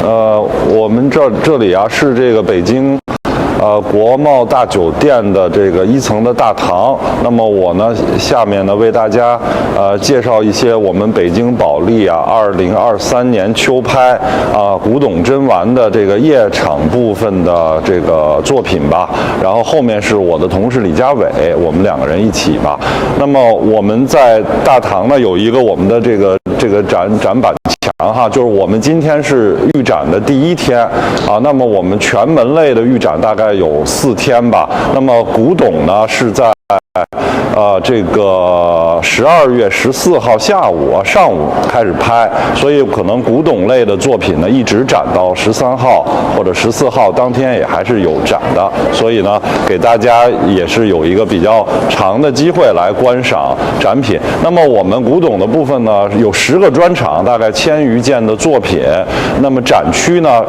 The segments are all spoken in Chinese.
我们这里啊是这个北京国贸大酒店的这个1层的大堂。那么我呢下面呢为大家介绍一些我们北京保利啊2023年秋拍古董珍玩的这个夜场部分的这个作品吧。然后后面是我的同事李家伟，我们2个人一起吧。那么我们在大堂呢有一个我们的这个展板墙哈，就是我们今天是预展的第1天啊。那么我们全门类的预展大概有4天吧。那么古董呢是在这个12月14号上午开始拍，所以可能古董类的作品呢一直展到13号或者14号，当天也还是有展的。所以呢，给大家也是有一个比较长的机会来观赏展品。那么我们古董的部分呢，有10个专场，大概1000余件的作品。那么展区呢，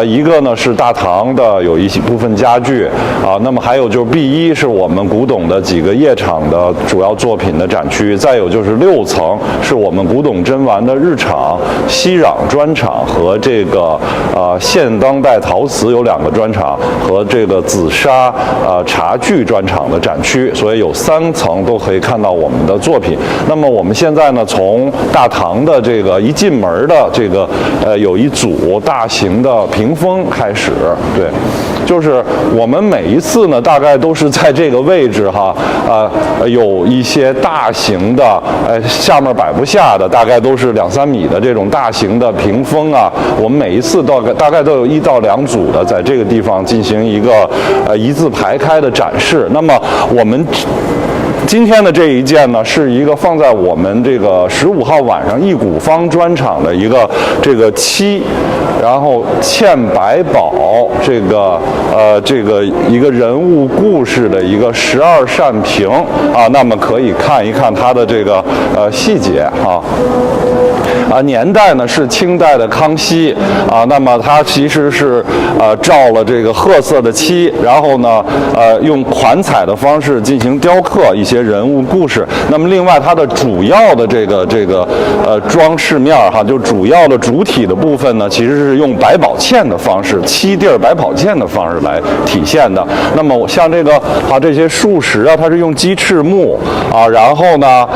一个呢是大堂的有一部分家具啊，那么还有就是 B1是我们古董的几个夜场的主要作品的展区，再有就是6层是我们古董珍玩的日场、熙壤专场和这个现当代陶瓷有2个专场，和这个紫砂茶具专场的展区，所以有3层都可以看到我们的作品。那么我们现在呢，从大堂的这个一进门的这个有一组大型的屏风开始，对，就是我们每一次呢，大概都是在这个位置哈，有一些大型的，下面摆不下的，大概都是2、3米的这种大型的屏风啊。我们每一次大概都有1到2组的，在这个地方进行一个一字排开的展示。那么我们今天的这一件呢，是一个放在我们这个15号晚上一古坊专场的一个这个然后嵌百宝这个一个人物故事的一个12扇屏啊，那么可以看一看它的这个细节年代呢是清代的康熙啊，那么它其实是照了这个褐色的漆，然后呢用款彩的方式进行雕刻一些人物故事。那么另外它的主要的这个装饰面哈，就主要的主体的部分呢，其实是用百宝嵌的方式，7地百宝嵌的方式来体现的。那么像这些树石啊，它是用鸡翅木啊，然后呢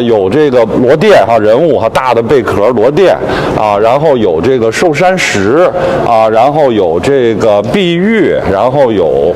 有这个螺钿人物大的贝壳螺钿啊，然后有这个寿山石啊，然后有这个碧玉，然后有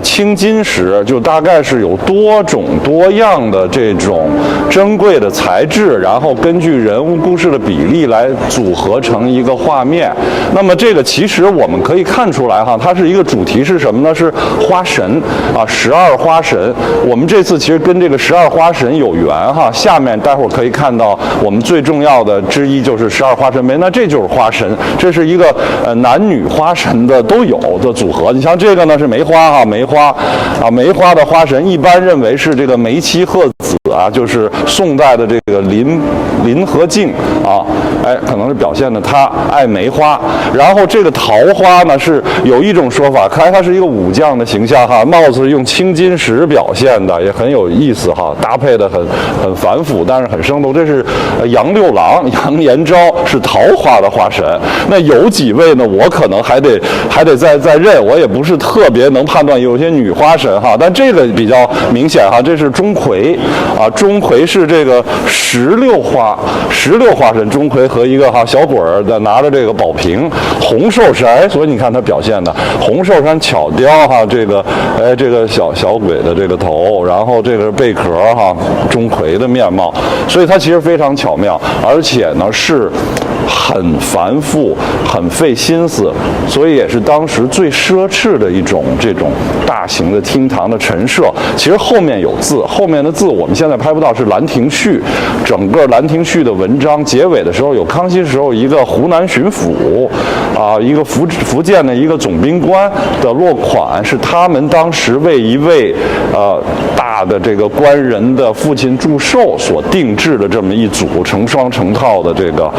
青金石，就大概是有多种多样的这种珍贵的材质，然后根据人物故事的比例来组合成一个画面。那么这个其实我们可以看出来哈，它是一个主题是什么呢？是花神啊，12花神。我们这次其实跟这个12花神有缘哈，下面待会儿可以看到我们最重要的之一就是12花神杯，那这就是花神，这是一个男女花神的都有的组合。你像这个呢是梅花梅花的花神一般认为是这个梅妻鹤子啊，就是宋代的这个林和靖啊，可能是表现的他爱梅花。然后这个桃花呢是有一种说法，看来它是一个武将的形象哈，帽子是用青金石表现的，也很有意思哈，搭配的很繁复，但是很生动。这是杨六郎杨延昭是桃花的花神。那有几位呢？我可能还得再认，我也不是特别能判断，有些女花神哈，但这个比较明显哈，这是钟馗啊，钟馗是这个16花神，钟馗和一个小鬼儿的拿着这个宝瓶，红寿山，所以你看他表现的红寿山巧雕哈，这个小鬼的这个头，然后这个贝壳哈，钟馗的面貌，所以它其实非常巧妙，而且呢是很繁复、很费心思，所以也是当时最奢侈的一种这种大型的厅堂的陈设。其实后面有字，后面的字我们现在拍不到，是《兰亭序》，整个《兰亭序》的文章结尾的时候有康熙时候一个湖南巡抚啊，一个福建的一个总兵官的落款，是他们当时为一位大的这个官人的父亲祝寿所定制的这么一组成双成套的这个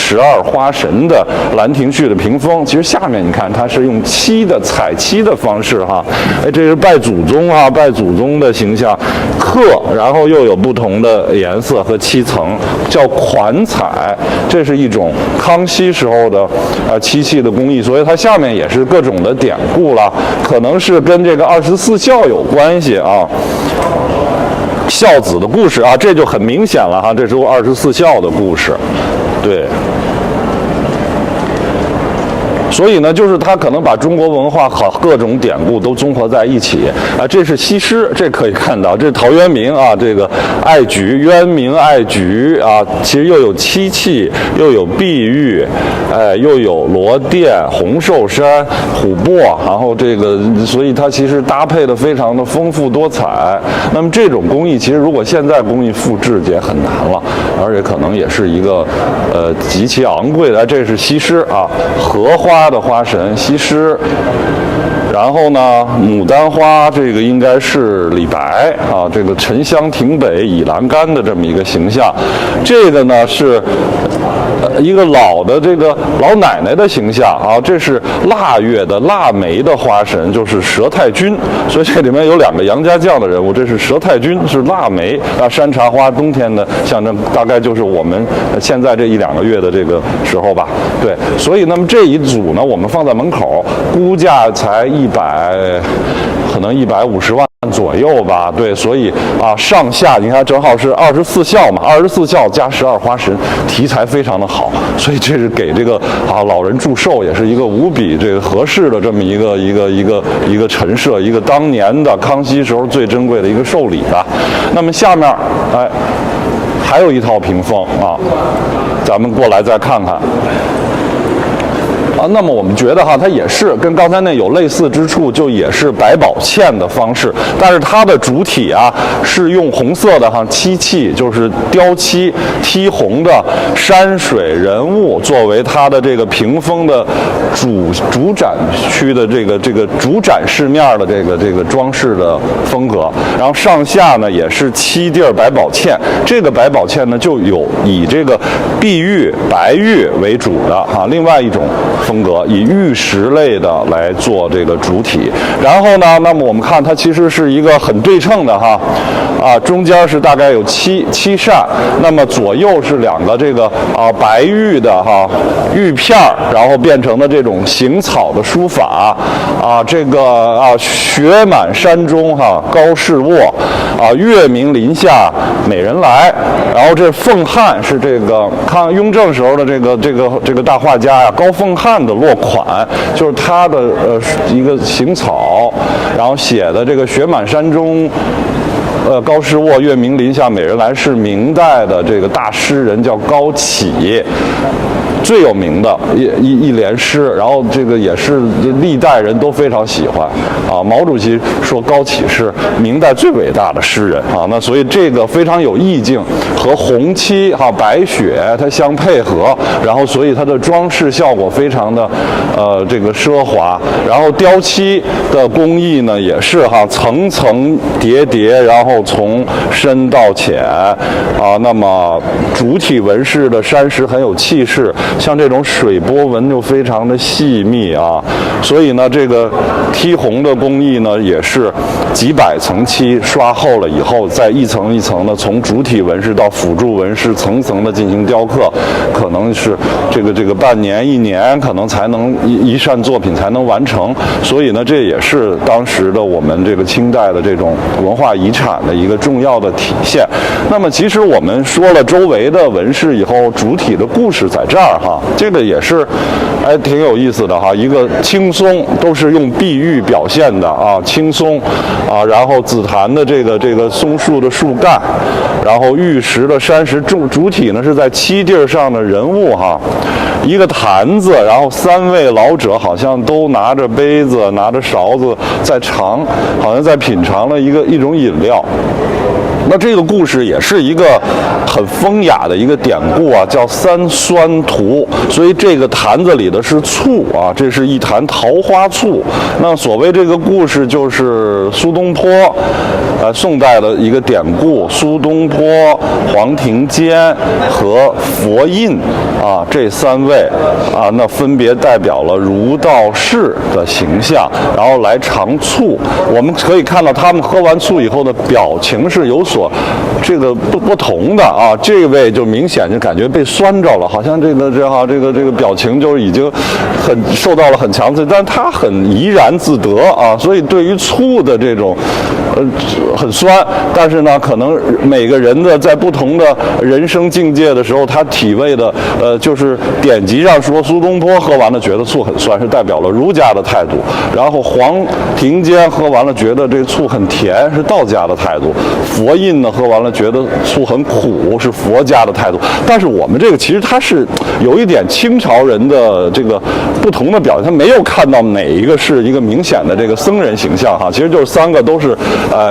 12花神的兰亭序的屏风。其实下面你看，它是用彩漆的方式哈，这是拜祖宗啊，拜祖宗的形象刻，然后又有不同的颜色和漆层，叫款彩。这是一种康熙时候的漆器的工艺，所以它下面也是各种的典故了，可能是跟这个24孝有关系啊。孝子的故事啊，这就很明显了哈，这是24孝的故事，对。所以呢，就是他可能把中国文化和各种典故都综合在一起啊。这是西施，这可以看到，这是陶渊明啊，这个爱菊，渊明爱菊啊，其实又有漆器，又有碧玉，又有罗甸、红寿山、琥珀，然后这个，所以它其实搭配的非常的丰富多彩。那么这种工艺，其实如果现在工艺复制也很难了，而且可能也是一个极其昂贵的。这是西施啊，荷花的花神西施，然后呢，牡丹花这个应该是李白啊，这个沉香亭北倚栏杆的这么一个形象。这个呢是一个老的这个老奶奶的形象啊，这是腊月的腊梅的花神，就是佘太君。所以这里面有2个杨家将的人物，这是佘太君，是腊梅啊，山茶花冬天的象征，大概就是我们现在这1-2个月的这个时候吧。对，所以那么这一组呢，我们放在门口，估价才可能150万左右吧。对，所以啊，上下你看正好是24孝嘛，24孝加12花神，题材非常的好，所以这是给这个啊老人祝寿，也是一个无比这个合适的这么一个陈设，一个当年的康熙时候最珍贵的一个寿礼吧。那么下面还有一套屏风啊，咱们过来再看看。那么我们觉得哈，它也是跟刚才那有类似之处，就也是百宝嵌的方式，但是它的主体啊是用红色的漆器，就是雕漆剔红的山水人物作为它的这个屏风的主展区的这个主展示面的这个装饰的风格。然后上下呢也是漆地百宝嵌，这个百宝嵌呢就有以这个碧玉、白玉为主的另外一种风格，以玉石类的来做这个主体。然后呢，那么我们看它其实是一个很对称的中间是大概有七扇，那么左右是2个这个白玉的玉片，然后变成的这种行草的书法这个雪满山中高士卧月明林下美人来。然后这凤汉是这个雍正时候的这个大画家高凤汉的落款，就是他的一个行草，然后写的这个雪满山中高士卧月明林下美人来，是明代的这个大诗人叫高启最有名的一联诗，然后这个也是历代人都非常喜欢毛主席说高启是明代最伟大的诗人那所以这个非常有意境，和红漆白雪它相配合，然后所以它的装饰效果非常的这个奢华。然后雕漆的工艺呢也是层层叠叠，然后从深到浅那么主体纹饰的山石很有气势，像这种水波纹就非常的细密所以呢这个剔红的工艺呢也是几百层漆刷厚了以后，再一层一层的从主体纹饰到辅助纹饰层层的进行雕刻，可能是这个半年1年可能才能一扇作品才能完成。所以呢这也是当时的我们这个清代的这种文化遗产的一个重要的体现。那么其实我们说了周围的纹饰以后，主体的故事在这儿这个也是挺有意思的一个青松都是用碧玉表现的青松然后紫檀的这个松树的树干，然后玉石的山石，主体呢是在漆地上的人物一个坛子，然后3位老者好像都拿着杯子拿着勺子在尝，好像在品尝了一种饮料。那这个故事也是一个很风雅的一个典故啊，叫三酸图。所以这个坛子里的是醋啊，这是一坛桃花醋。那所谓这个故事就是苏东坡，宋代的一个典故，苏东坡、黄庭坚和佛印啊这三位啊，那分别代表了儒道士的形象，然后来尝醋。我们可以看到他们喝完醋以后的表情是有所这个不同的啊。这位就明显就感觉被酸着了，好像这个表情就已经受到了很强刺激，但他很怡然自得啊。所以对于醋的这种很酸，但是呢，可能每个人的在不同的人生境界的时候，他体味的就是典籍上说苏东坡喝完了觉得醋很酸，是代表了儒家的态度；然后黄庭坚喝完了觉得这醋很甜，是道家的态度；佛印呢喝完了觉得醋很苦，是佛家的态度。但是我们这个其实它是有一点清朝人的这个不同的表现，他没有看到哪一个是一个明显的这个僧人形象哈，其实就是三个都是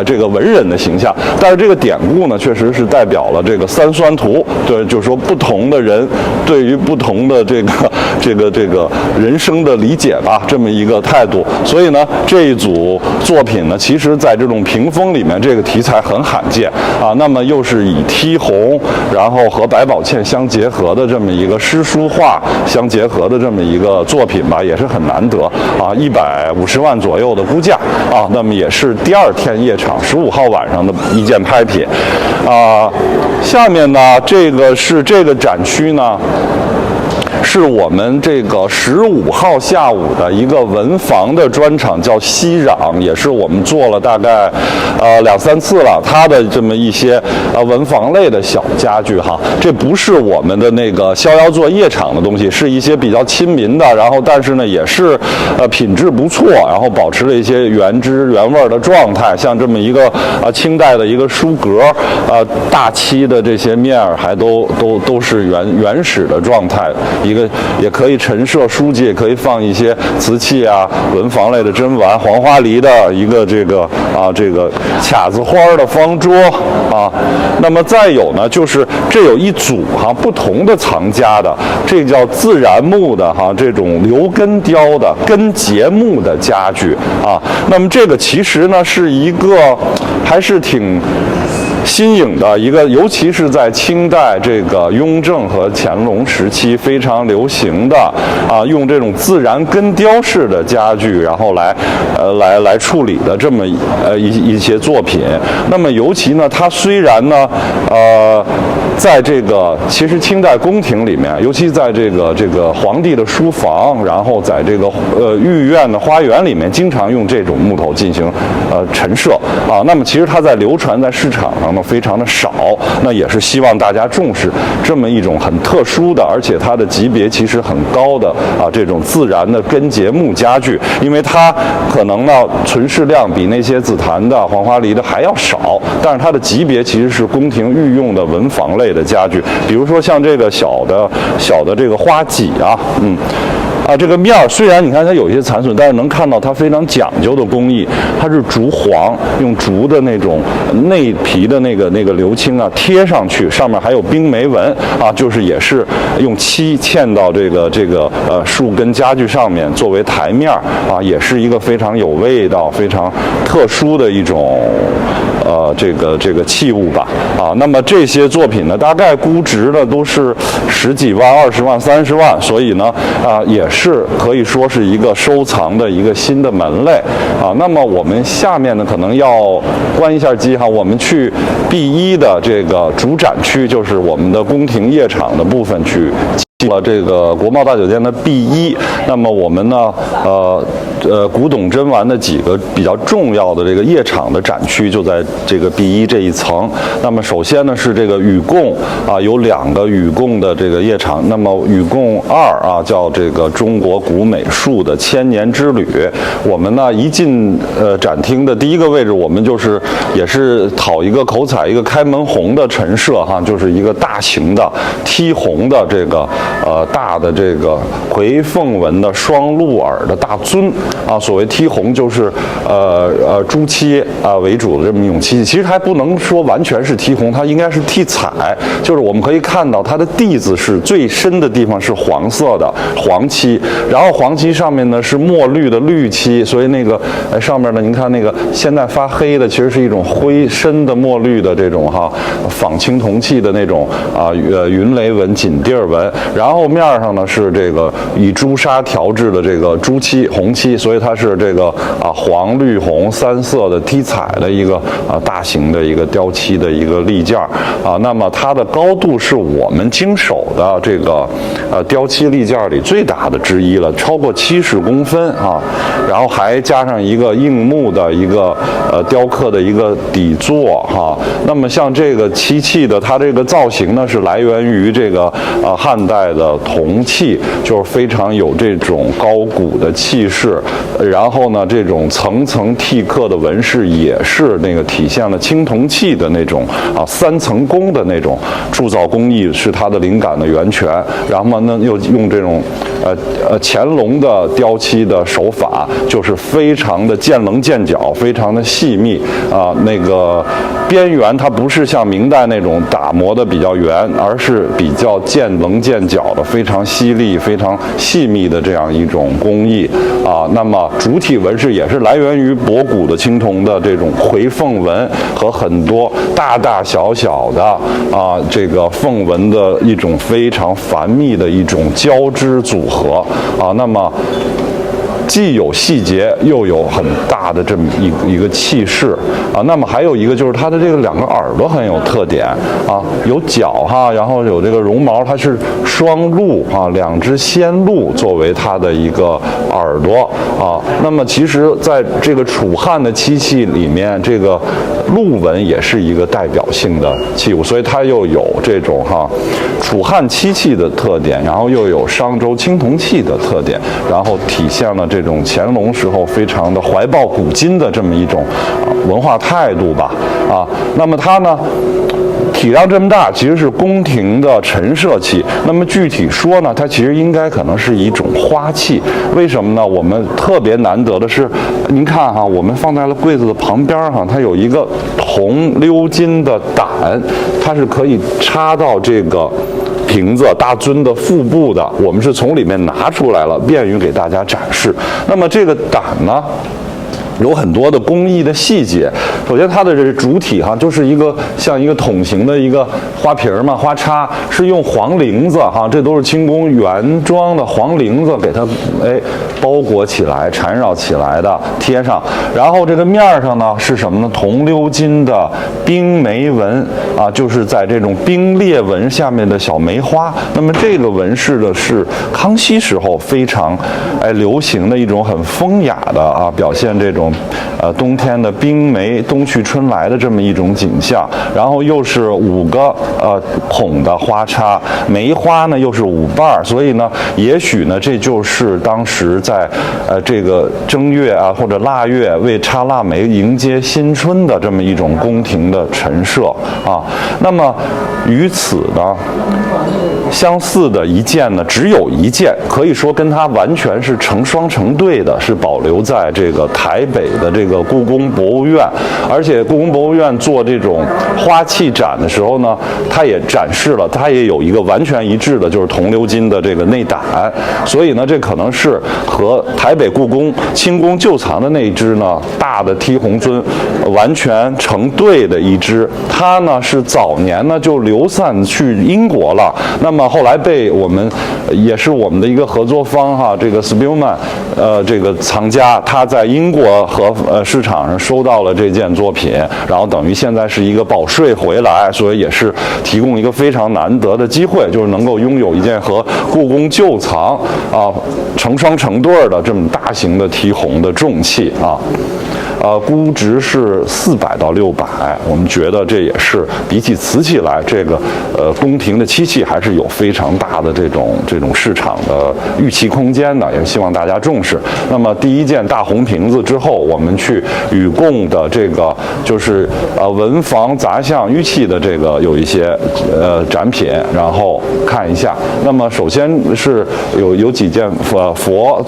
这个文人的形象。但是这个典故呢，确实是代表了这个三酸图，对，就是说不同的人对于不同的这个人生的理解吧，这么一个态度。所以呢，这一组作品呢，其实在这种屏风里面，这个题材很罕见啊。那么又是以剔红，然后和百宝茜相结合的这么一个诗书画相结合的这么一个作品吧，也是很难得啊，150万左右的估价啊。那么也是第二天夜场15号晚上的一件拍品啊。下面呢，这个展区呢，是我们这个15号下午的一个文房的专场，叫熙壤，也是我们做了大概2-3次了。它的这么一些文房类的小家具哈，这不是我们的那个逍遥做夜场的东西，是一些比较亲民的，然后但是呢也是品质不错，然后保持了一些原汁原味的状态。像这么一个清代的一个书阁，大漆的这些面儿还都是原始的状态。一个也可以陈设书籍，也可以放一些瓷器啊、文房类的珍玩，黄花梨的一个这个卡子花的方桌啊。那么再有呢，就是这有一组不同的藏家的，这叫自然木的这种鎏根雕的根节木的家具啊。那么这个其实呢是一个还是挺新颖的一个，尤其是在清代这个雍正和乾隆时期非常流行的用这种自然根雕式的家具，然后来处理的这么一些作品。那么尤其呢，它虽然呢在这个其实清代宫廷里面，尤其在这个皇帝的书房，然后在这个御苑的花园里面，经常用这种木头进行陈设啊。那么其实它在流传在市场上非常的少，那也是希望大家重视这么一种很特殊的，而且它的级别其实很高的这种自然的根节木家具，因为它可能呢存世量比那些紫檀的、黄花梨的还要少，但是它的级别其实是宫廷御用的文房类的家具，比如说像这个小的这个花几这个面儿虽然你看它有一些残损，但是能看到它非常讲究的工艺，它是竹黄，用竹的那种内皮的那个鎏青贴上去，上面还有冰梅纹就是也是用漆嵌到这个树根家具上面作为台面也是一个非常有味道、非常特殊的一种这个器物吧那么这些作品呢，大概估值呢都是10几万、20万、30万，所以呢也是可以说是一个收藏的一个新的门类那么我们下面呢可能要关一下机我们去 B1 的这个主展区，就是我们的宫廷夜场的部分去进了这个国贸大酒店的 B1。那么我们呢古董珍玩的几个比较重要的这个夜场的展区就在这个 B1 这一层。那么首先呢是这个禹贡有2个禹贡的这个夜场。那么禹贡2叫这个中国古美术的千年之旅。我们呢一进展厅的第一个位置，我们也是讨一个口彩，一个开门红的陈设就是一个大型的剔红的这个大的这个回凤纹的双鹿耳的大尊啊。所谓剔红就是朱漆为主的这么一种漆器，其实还不能说完全是剔红，它应该是剔彩，就是我们可以看到它的地子是最深的地方是黄色的黄漆，然后黄漆上面呢是墨绿的绿漆，所以那个上面呢，您看那个现在发黑的，其实是一种灰深的墨绿的这种仿青铜器的那种云雷纹、锦地纹，然后面上呢是这个以朱砂调制的这个朱漆红漆，所以它是这个黄绿红三色的剔彩的一个大型的一个雕漆的一个立件那么它的高度是我们经手的这个雕漆立件里最大的之一了，超过70公分然后还加上一个硬木的一个雕刻的一个底座那么像这个漆器的它这个造型呢是来源于这个汉代的铜器，就是非常有这种高古的气势，然后呢这种层层剔刻的纹饰也是那个体现了青铜器的那种3层工的那种铸造工艺是它的灵感的源泉，然后呢又用这种乾隆的雕漆的手法，就是非常的见棱见角，非常的细密那个边缘它不是像明代那种打磨的比较圆，而是比较见棱见角的，非常犀利、非常细密的这样一种工艺那么主体纹饰也是来源于博古的青铜的这种回凤纹和很多大大小小的这个凤纹的一种非常繁密的一种交织组合那么既有细节又有很大的这么一个气势那么还有一个就是它的这个2个耳朵很有特点有角然后有这个绒毛，它是双鹿2只仙鹿作为它的一个耳朵那么其实在这个楚汉的漆器里面，这个鹿纹也是一个代表性的器物，所以它又有这种楚汉漆器的特点，然后又有商周青铜器的特点，然后体现了这种乾隆时候非常的怀抱古今的这么一种文化态度吧那么它呢体量这么大，其实是宫廷的陈设器。那么具体说呢，它其实应该可能是一种花器。为什么呢？我们特别难得的是，您看我们放在了柜子的旁边它有一个铜鎏金的胆，它是可以插到这个瓶子大尊的腹部的，我们是从里面拿出来了，便于给大家展示。那么这个胆呢，有很多的工艺的细节。首先它的这主体就是一个像一个筒形的一个花瓶嘛，花叉是用黄绫子这都是清宫原装的黄绫子给它包裹起来、缠绕起来的，贴上。然后这个面上呢是什么呢？铜鎏金的冰梅纹就是在这种冰裂纹下面的小梅花。那么这个纹饰的是康熙时候非常流行的一种很风雅的表现这种冬天的冰梅冬去春来的这么一种景象，然后又是5个孔的花叉，梅花呢又是5瓣，所以呢也许呢这就是当时在这个正月或者腊月为插腊梅迎接新春的这么一种宫廷的陈设那么与此呢相似的一件呢只有一件，可以说跟它完全是成双成对的，是保留在这个台北的这个故宫博物院。而且故宫博物院做这种花器展的时候呢，它也展示了，它也有一个完全一致的，就是铜鎏金的这个内胆。所以呢，这可能是和台北故宫清宫旧藏的那一只呢大的剔红尊完全成对的一只。它呢是早年呢就流散去英国了，那么后来被我们也是我们的一个合作方这个 Spielmann 这个藏家，他在英国和市场上收到了这件作品，然后等于现在是一个保税回来，所以也是提供一个非常难得的机会，就是能够拥有一件和故宫旧藏成双成对的这么大型的剔红的重器估值是400到600，我们觉得这也是比起瓷器来，这个宫廷的漆器还是有非常大的这种市场的预期空间的，也希望大家重视。那么第一件大红瓶子之后，我们去禹贡的这个就是文房杂项玉器的这个有一些展品，然后看一下。那么首先是有几件佛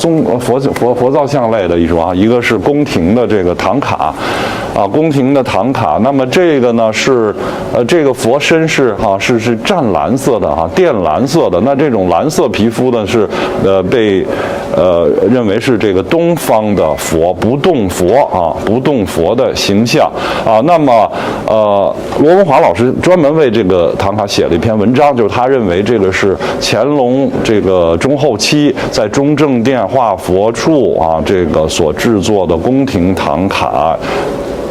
造像类的艺术啊，一个是宫廷的这个唐卡宫廷的唐卡。那么这个呢是这个佛身是是湛蓝色的靛蓝色的。那这种蓝色皮肤呢是被认为是这个东方的佛不动佛的形象那么罗文华老师专门为这个唐卡写了一篇文章，就是他认为这个是乾隆这个中后期在中正殿画佛处这个所制作的宫廷唐卡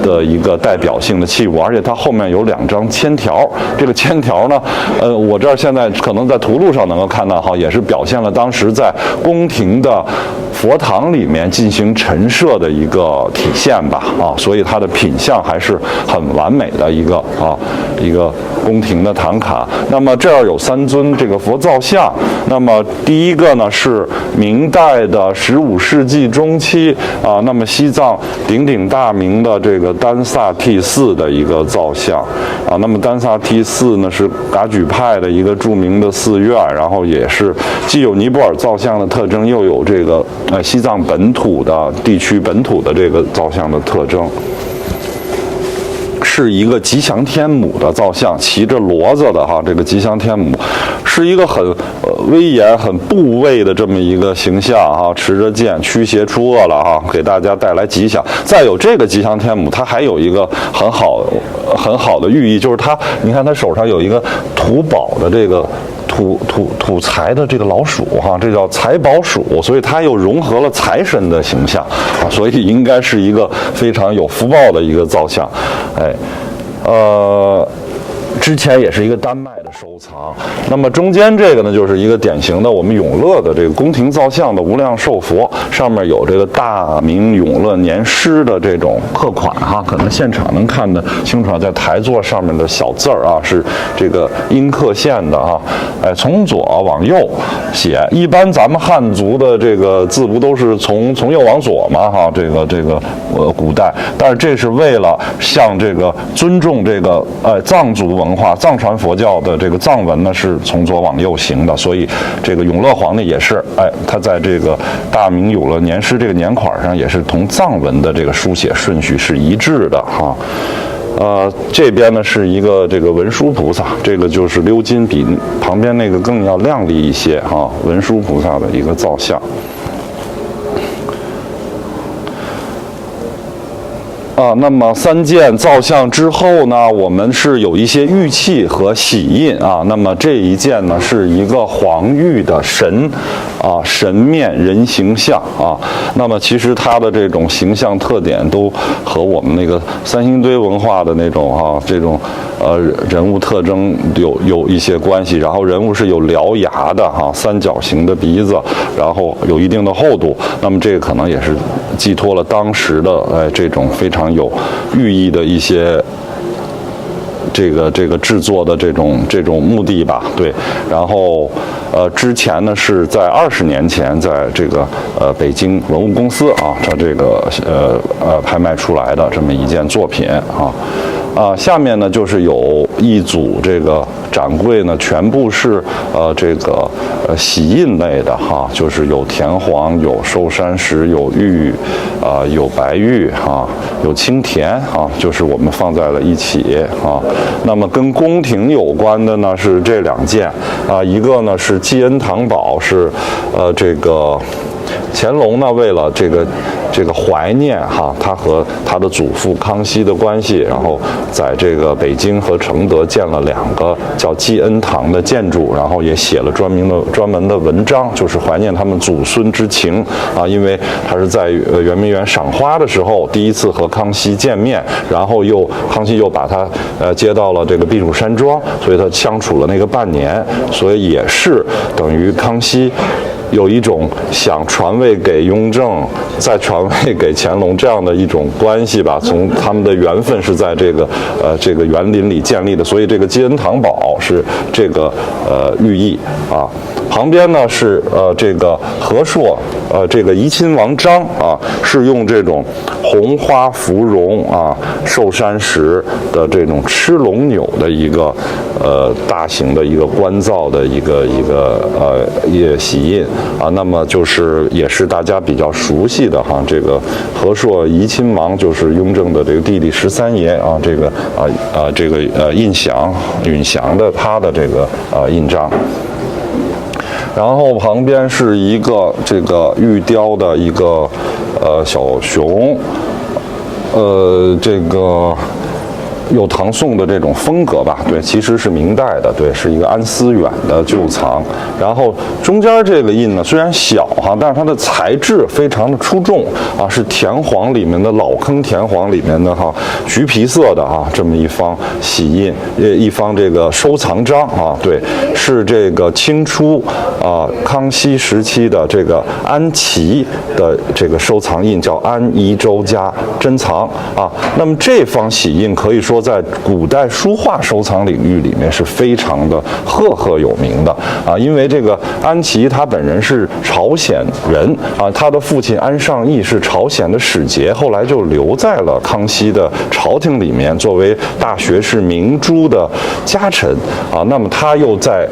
的一个代表性的器物，而且它后面有2张签条。这个签条呢，我这儿现在可能在图录上能够看到也是表现了当时在宫廷的佛堂里面进行陈设的一个体现吧所以它的品相还是很完美的一个宫廷的唐卡。那么这儿有3尊这个佛造像。那么第一个呢是明代的15世纪中期那么西藏鼎鼎大名的这个丹萨蒂寺的一个造像那么丹萨蒂寺呢是噶举派的一个著名的寺院，然后也是既有尼泊尔造像的特征，又有这个西藏地区本土的这个造像的特征。是一个吉祥天母的造像，骑着骡子的这个吉祥天母是一个很威严、很部位的这么一个形象持着剑驱邪除恶了给大家带来吉祥。再有这个吉祥天母，它还有一个很好的寓意，就是你看它手上有一个吐宝的这个吐财的这个老鼠这叫财宝鼠，所以它又融合了财神的形象所以应该是一个非常有福报的一个造像。之前也是一个丹麦的收藏。那么中间这个呢，就是一个典型的我们永乐的这个宫廷造像的无量寿佛，上面有这个大明永乐年诗的这种刻款可能现场能看得清楚，在台座上面的小字儿是这个阴刻线的从左往右写。一般咱们汉族的这个字不都是从右往左吗？这个古代，但是这是为了向这个尊重这个藏族文化、藏传佛教的这个藏文呢是从左往右行的，所以这个永乐皇帝也是他在这个大明永乐年诗这个年款上也是同藏文的这个书写顺序是一致的这边呢是一个这个文殊菩萨，这个就是鎏金，比旁边那个更要亮丽一些文殊菩萨的一个造像。那么3件造像之后呢，我们是有一些玉器和玺印那么这一件呢是一个黄玉的神面人形像那么其实它的这种形象特点都和我们那个三星堆文化的那种这种人物特征有一些关系。然后人物是有獠牙的三角形的鼻子，然后有一定的厚度。那么这个可能也是寄托了当时的这种非常有寓意的一些这个制作的这种目的吧。对，然后之前呢是在20年前在这个北京文物公司这个拍卖出来的这么一件作品下面呢就是有一组这个展柜呢，全部是这个玺印类的就是有田黄、有寿山石、有玉有白玉有青田就是我们放在了一起那么跟宫廷有关的呢是这2件一个呢是济恩堂宝，是这个乾隆呢为了这个怀念他和他的祖父康熙的关系，然后在这个北京和承德建了2个叫济恩堂的建筑，然后也写了专门的文章，就是怀念他们祖孙之情因为他是在圆明园赏花的时候第一次和康熙见面，然后康熙又把他接到了这个避暑山庄，所以他相处了那个半年，所以也是等于康熙有一种想传位给雍正，再传位给乾隆这样的一种关系吧。从他们的缘分是在这个园林里建立的，所以这个基恩堂堡是这个寓意啊。旁边呢是这个和硕，这个怡亲王章啊，是用这种红花芙蓉啊寿山石的这种螭龙钮的一个大型的一个官造的一个玺印啊。那么就是也是大家比较熟悉的哈，这个和硕怡亲王就是雍正的这个弟弟13爷啊，这个胤祥的他的这个印章。然后旁边是一个这个玉雕的一个小熊，这个有唐宋的这种风格吧，对，其实是明代的，对，是一个安思远的旧藏。然后中间这个印呢，虽然小哈，但是它的材质非常的出众啊，是田黄里面的老坑田黄里面的哈橘皮色的啊，这么一方玺印，一方这个收藏章啊，对，是这个清初康熙时期的这个安琪的这个收藏印，叫安宜州家珍藏啊。那么这方玺印可以说在古代书画收藏领域里面是非常的赫有名的啊，因为这个安琪他本人是朝鲜人啊，他的父亲安尚义是朝鲜的使节，后来就留在了康熙的朝廷里面，作为大学士明珠的家臣啊。那么他又在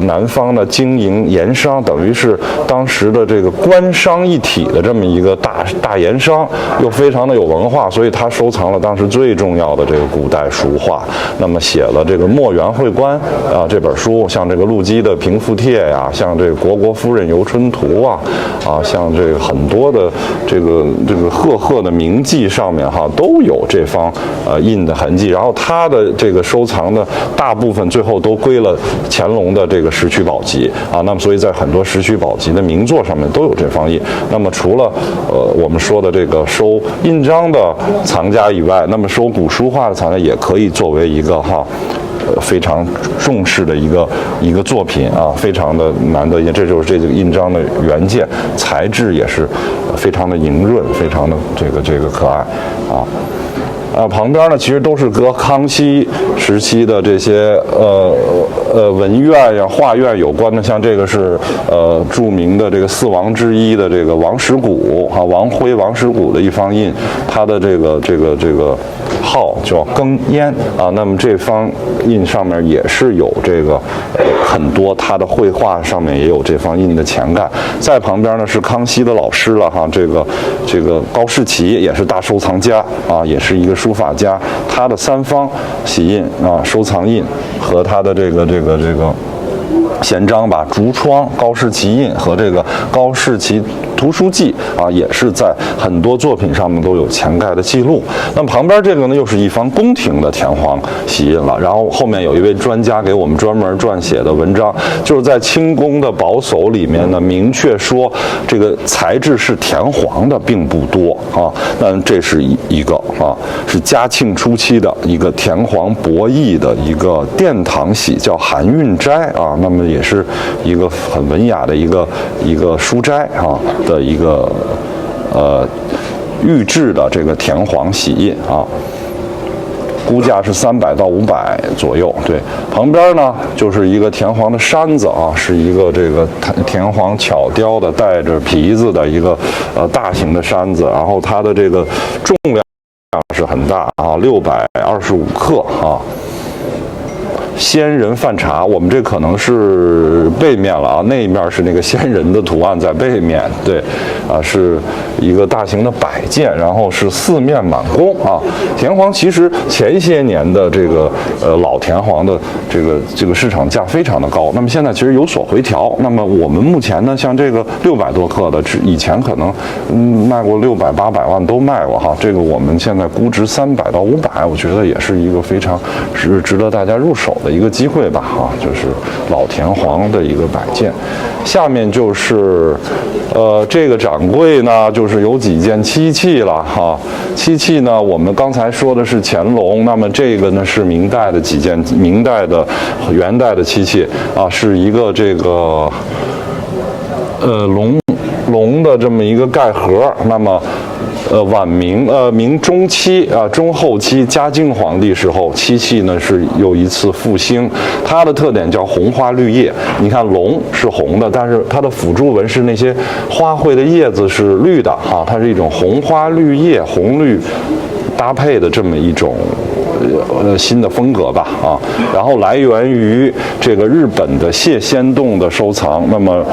南方呢经营盐商，等于是当时的这个官商一体的这么一个大盐商，又非常的有文化，所以他收藏了当时最重要的这个古代书画。那么写了这个《墨园会观》啊这本书，像这个陆机的《平复帖》呀，像这个《虢国夫人游春图》像这个很多的这个赫的名迹上面都有这方印的痕迹。然后他的这个收藏的大部分最后都归了乾隆的这个石渠宝笈啊。那么所以在很多石渠宝笈的名作上面都有这方印。那么除了我们说的这个收印章的藏家以外，那么收古书画的藏家也可以作为一个非常重视的一个作品啊，非常的难得一见。这就是这个印章的原件，材质也是非常的莹润，非常的这个可爱啊。旁边呢，其实都是和康熙时期的这些文苑呀、画院有关的，像这个是著名的这个四王之一的这个王石谷王徽王石谷的一方印，它的这个号叫庚烟啊。那么这方印上面也是有这个很多它的绘画上面也有这方印的前盖。在旁边呢是康熙的老师了这个高士奇也是大收藏家啊，也是一个书法家，他的三方玺印啊收藏印和他的这个闲章吧，竹窗高士奇印和这个高士奇图书记啊，也是在很多作品上面都有前盖的记录。那么旁边这个呢，又是一方宫廷的田黄玺印了。然后后面有一位专家给我们专门撰写的文章，就是在清宫的宝叟里面呢，明确说这个材质是田黄的并不多啊。那这是一个是嘉庆初期的一个田黄博弈的一个殿堂玺，叫含韵斋啊。那么也是一个很文雅的一个书斋的一个玉制的这个田黄玺印啊，估价是300到500左右。对，旁边呢就是一个田黄的扇子啊，是一个这个田黄巧雕的带着皮子的一个大型的扇子，然后它的这个重量是很大啊，625克啊。仙人饭茶，我们这可能是背面了啊，那一面是那个仙人的图案在背面，对，是一个大型的摆件，然后是四面满弓啊。田黄其实前些年的这个老田黄的这个市场价非常的高，那么现在其实有所回调。那么我们目前呢，像这个600多克的，以前可能卖过600、800万都卖过这个我们现在估值300到500，我觉得也是一个非常值得大家入手的一个机会吧就是老田黄的一个摆件。下面就是这个掌柜呢，就是有几件漆器了漆器呢，我们刚才说的是乾隆，那么这个呢是明代的几件元代的漆器啊，是一个这个龙的这么一个盖盒。那么明中期中后期嘉靖皇帝时候，漆器呢是又一次复兴，它的特点叫红花绿叶。你看龙是红的，但是它的辅助纹是那些花卉的叶子是绿的它是一种红花绿叶红绿搭配的这么一种新的风格吧然后来源于这个日本的谢仙洞的收藏。那么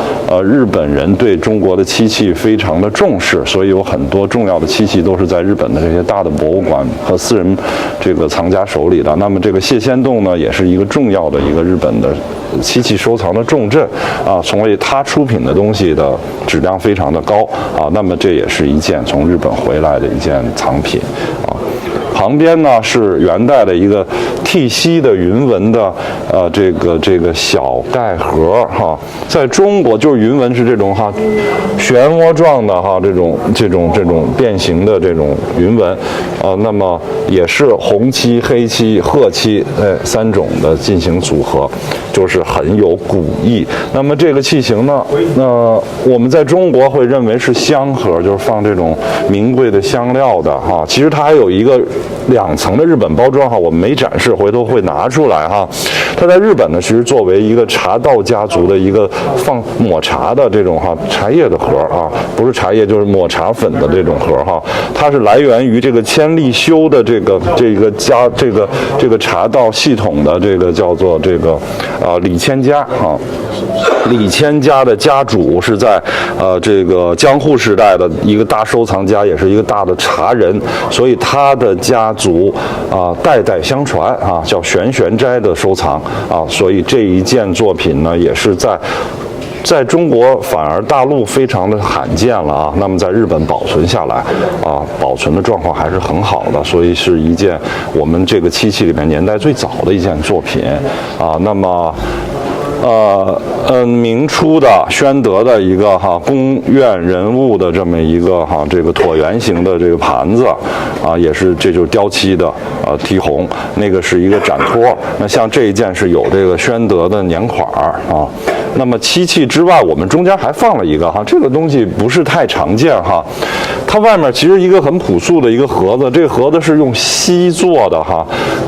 日本人对中国的漆器非常的重视，所以有很多重要的漆器都是在日本的这些大的博物馆和私人这个藏家手里的。那么这个谢仙洞呢，也是一个重要的一个日本的漆器收藏的重镇所以它出品的东西的质量非常的高那么这也是一件从日本回来的一件藏品旁边呢是元代的一个剔锡的云纹的这个小盖盒在中国就是云纹是这种漩涡状的这种变形的这种云纹那么也是红漆、黑漆、褐漆三种的进行组合，就是很有古意。那么这个器型呢，我们在中国会认为是香盒，就是放这种名贵的香料的其实它还有一个2层的日本包装我们没展示，回头会拿出来它在日本呢，其实作为一个茶道家族的一个放抹茶的这种茶叶的盒不是茶叶就是抹茶粉的这种盒它是来源于这个千利休的这个茶道系统的这个叫做这个李千家李千家的家主是在这个江户时代的一个大收藏家，也是一个大的茶人，所以他的家族代代相传叫玄斋的收藏所以这一件作品呢也是在中国反而大陆非常的罕见了那么在日本保存下来保存的状况还是很好的，所以是一件我们这个漆器里面年代最早的一件作品那么明初的宣德的一个宫苑人物的这么一个这个椭圆形的这个盘子也是这就是雕漆的题红，那个是一个展托。那像这一件是有这个宣德的年款那么漆器之外，我们中间还放了一个这个东西不是太常见它外面其实一个很朴素的一个盒子，这个盒子是用锡做的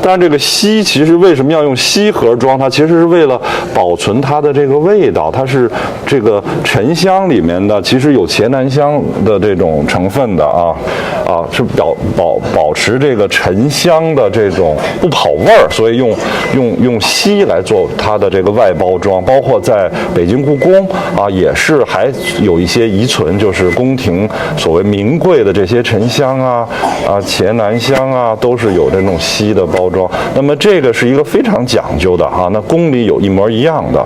但是这个锡其实为什么要用锡盒装它，其实是为了保存它的这个味道。它是这个沉香里面的其实有茄南香的这种成分的是保持这个沉香的这种不跑味儿，所以用锡来做它的这个外包装。包括在北京故宫也是还有一些遗存，就是宫廷所谓名贵的这些沉香茄南香都是有这种锡的包装。那么这个是一个非常讲究的那宫里有一模一样的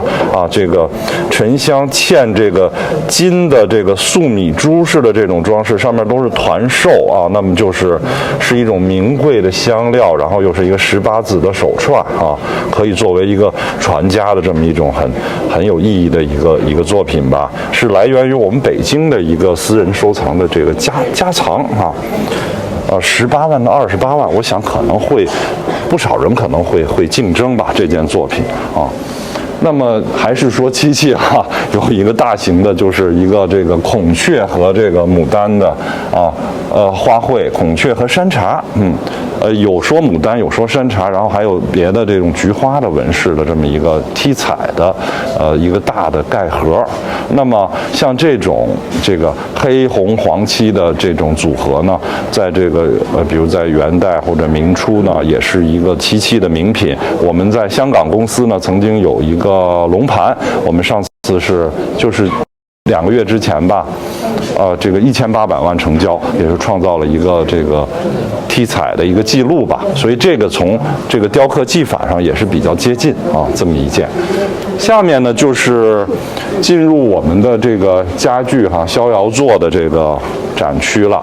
这个沉香嵌这个金的这个粟米珠式的这种装饰，上面都是团寿那么是一种名贵的香料，然后又是一个18字的手串可以作为一个传家的这么一种很有意义的一个作品吧，是来源于我们北京的一个私人收藏的这个家藏18万到28万，我想可能会不少人可能会竞争吧这件作品那么还是说漆器有一个大型的，就是一个这个孔雀和这个牡丹的花卉，孔雀和山茶有说牡丹有说山茶，然后还有别的这种菊花的纹饰的这么一个剔彩的一个大的盖盒。那么像这种这个黑红黄漆的这种组合呢，在这个比如在元代或者明初呢，也是一个漆器的名品。我们在香港公司呢曾经有一个龙盘，我们上次就是2个月之前吧，这个1800万成交，也是创造了一个这个剔彩的一个记录吧。所以这个从这个雕刻技法上也是比较接近这么一件。下面呢就是进入我们的这个家具逍遥座的这个展区了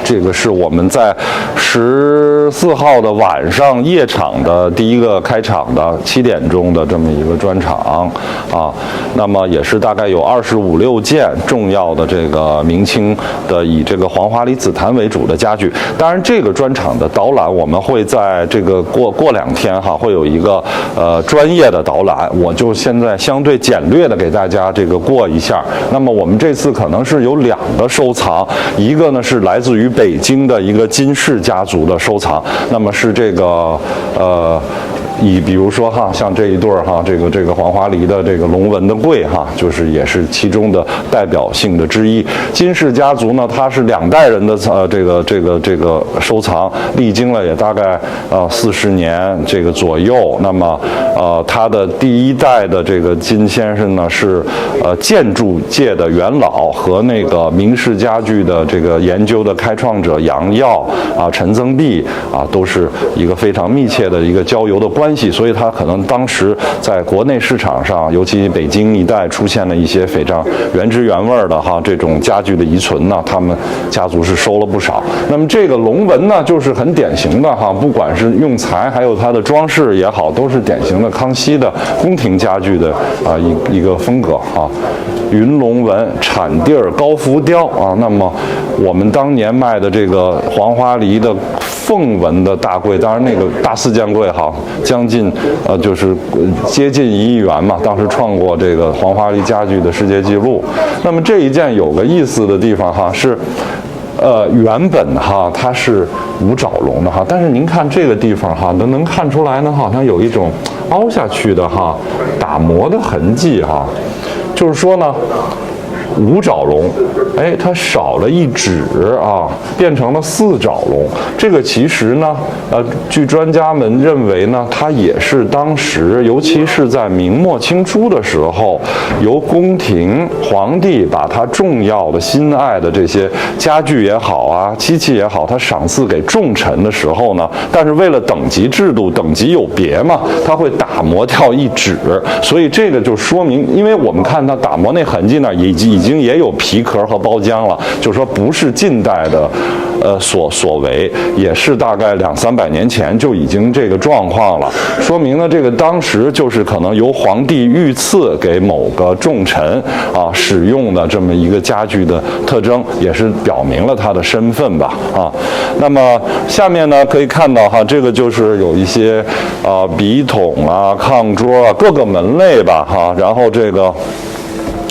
这个是我们在14号的晚上夜场的第一个开场的7点钟的这么一个专场啊。那么也是大概有25、26件重要的这个明清的以这个黄花梨紫檀为主的家具。当然，这个专场的导览我们会在这个过2天会有一个专业的导览，我就现在相对简略的给大家这个过一下。那么我们这次可能是有2个收藏，一个呢是来自于北京的一个金氏家族的收藏，那么是这个比如说像这一对这个黄花梨的这个龙纹的柜就是也是其中的代表性的之一。金氏家族呢，它是2代人的这个收藏，历经了也大概40年这个左右。那么他的第1代的这个金先生呢是建筑界的元老和那个明式家具的这个研究的开创者杨耀陈增弼都是一个非常密切的一个交游的关系，所以他可能当时在国内市场上，尤其北京一带出现了一些非常原汁原味的这种家具的遗存呢，他们家族是收了不少。那么这个龙纹呢，就是很典型的不管是用材还有它的装饰也好，都是典型的康熙的宫廷家具的一个风格云龙纹产地儿高浮雕那么我们当年卖的这个黄花梨的凤纹的大柜，当然那个大4件柜将近就是接近1亿元嘛，当时创过这个黄花梨家具的世界纪录。那么这一件有个意思的地方是原本它是5爪龙的但是您看这个地方能看出来呢，好像有一种凹下去的打磨的痕迹就是说呢5爪龙，它少了1指变成了4爪龙。这个其实呢，据专家们认为呢，它也是当时，尤其是在明末清初的时候，由宫廷皇帝把他重要的、心爱的这些家具也好漆器也好，他赏赐给重臣的时候呢，但是为了等级制度，等级有别嘛，他会打磨掉1指，所以这个就说明，因为我们看他打磨那痕迹呢，已经也有皮壳和包浆了，就是说不是近代的所为，也是大概200-300年前就已经这个状况了，说明呢这个当时就是可能由皇帝御赐给某个重臣使用的这么一个家具的特征，也是表明了他的身份吧那么下面呢可以看到这个就是有一些笔筒炕桌各个门类吧然后这个